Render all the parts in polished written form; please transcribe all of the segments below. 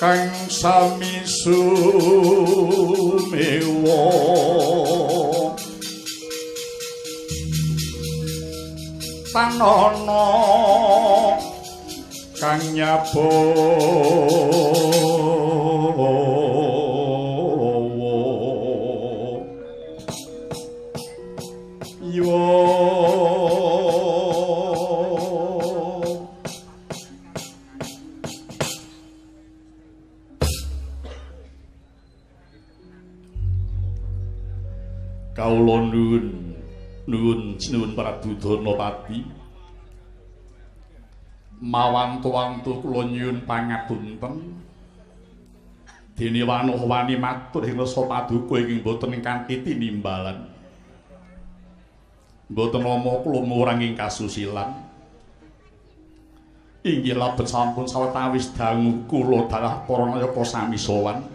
kang sami sumewa tanana kang kawula nuwun Prabu Danapati mawantu-wantu kula nyuwun pangapunten dene wani matur ing rasa paduka ing boten kanthi tinimbalan boten nama kula murangi kasusilan inggih labet sampun sawetawis dangu kula dalah para nayaka sami sowan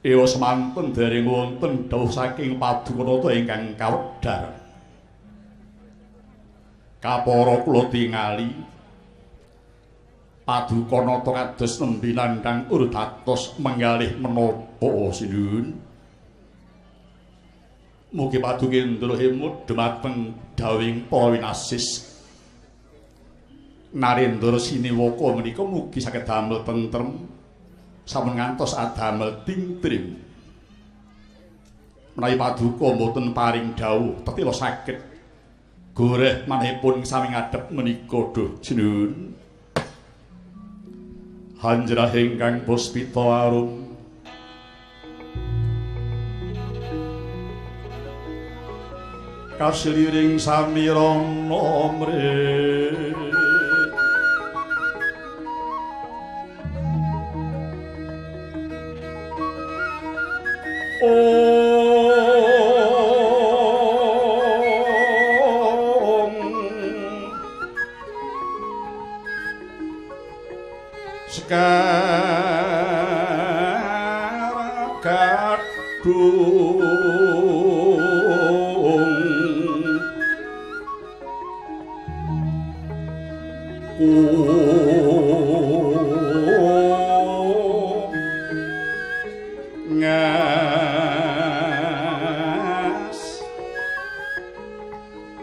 ewa semanten dereng wonten dawuh saking Padukanata ingkang kawedhar. Kapara kula tingali Padukanata kados nembe nandhang urdatos menggalih menapa sinuwun. Mugi Padukendra hemut dhumateng dawing para winasis. Narendra Siniwaka menika mugi saged damel tentrem sampun ngantos adamel tingtrim menawi paduka mboten paring dawuh tetila saged goreh manihipun sami ngadhep menika duh jinuwun hanjrah ingkang puspita arum kasliring samirana mrih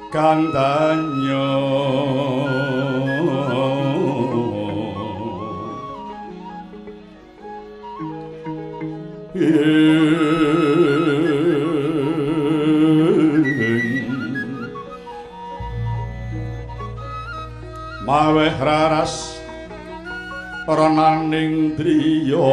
kang danyo maweh raras renaning driya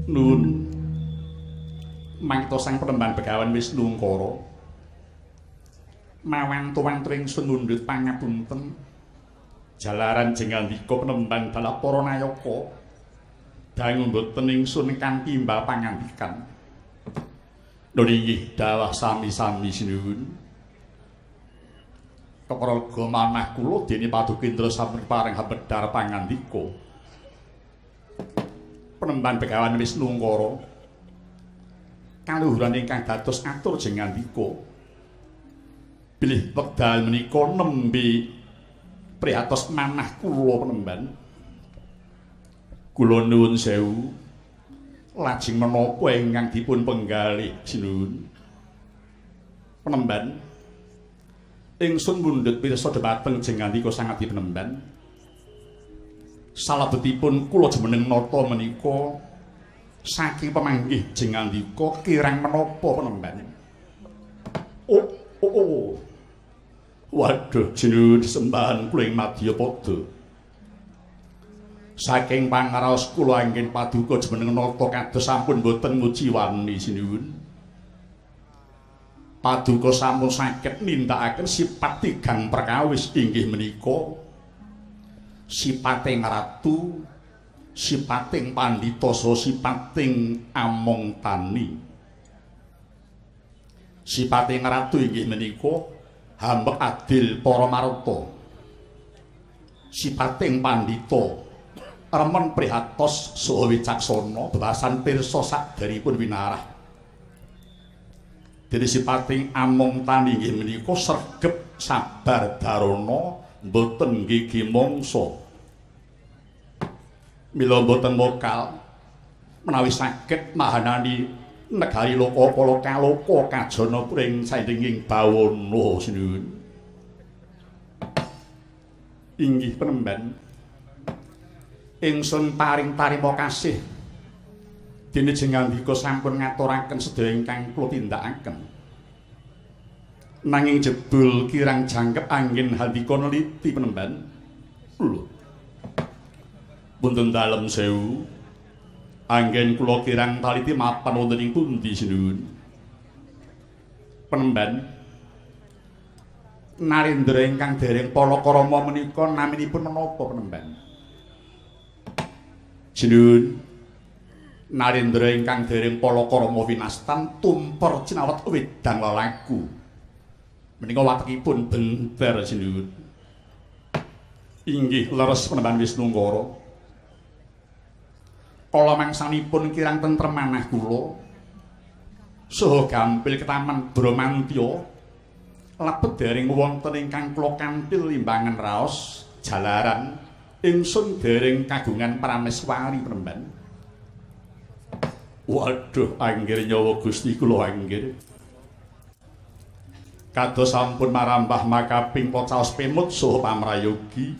Nun mangta sang penemban Begawan Wisnungkara mawantu-wantu ingsun mundhut pangapunten jalaran jengandika penemban dalah para nayaka dangu mboten ingsun kanthi mbah pangandikan nun inggih dawah sami-sami sinuwun kepraga manah kula dene Padukendra sampun paring habedhar pangandika penemban Begawan Wisnungkara kaluhuran ingkang dados atur jengandika bilih wekdal menika nembe prihatos manah kula penemban kula nuwun sewu lajeng menapa ingkang dipun penggalih sinuwun penemban ingsun mundhut pirsa dhumateng jengandika sanget penemban salebetipun kula jumeneng nata menika saking pemanggih jengandika kirang menapa penemban Waduh, jinuwun sembahan kula ing Madyapada. Saking pangaraos kula anggen paduka jumeneng nata kados sampun boten nguji wani jinuwun. Paduka sampun saged nindakaken sipat tigang perkawis inggih menika sipating ratu, sipating pandhita saha sipating among tani. Sipating ratu inggih menika hambek adil para marata. Sipating pandhita remen prihatos saha wicaksana bebasan pirsa sakderipun winarah. Dene sipating among tani inggih menika sregep sabar darana mboten nggigi mangsa. Mila mboten mokal menawi saged mahanani negari loka pala kaloka kajana pring saindenging bawana sinuwun. Inggih penemban ingsun paring tarima kasih dene jengandika sampun ngaturaken sedaya ingkang kula tindakaken. Nanging jebul kirang jangkep anggen handika neliti penemban. Lho. Punten dalem sewu. Anggen kula kirang taliti mapan wonten ing pundi sinuwun? Penemban Narendra ingkang dereng Palakrama menika naminipun menapa penemban? Sinuwun Narendra ingkang dereng Palakrama winastan tumper cinawet wedang lelaku. Menika watekipun benter sinuwun. Inggih leres penemban Wisnunggara. Kala mangsanipun kirang tentrem manah kula saha gampil ketaman Bramantya lebet dereng wonten ingkang kula kanthil imbangan raos jalaran ingsun dereng kagungan prameswari penemban. Waduh anggir nyawa Gusti kula anggir kados sampun marambah makaping pacaos pemut saha pamrayogi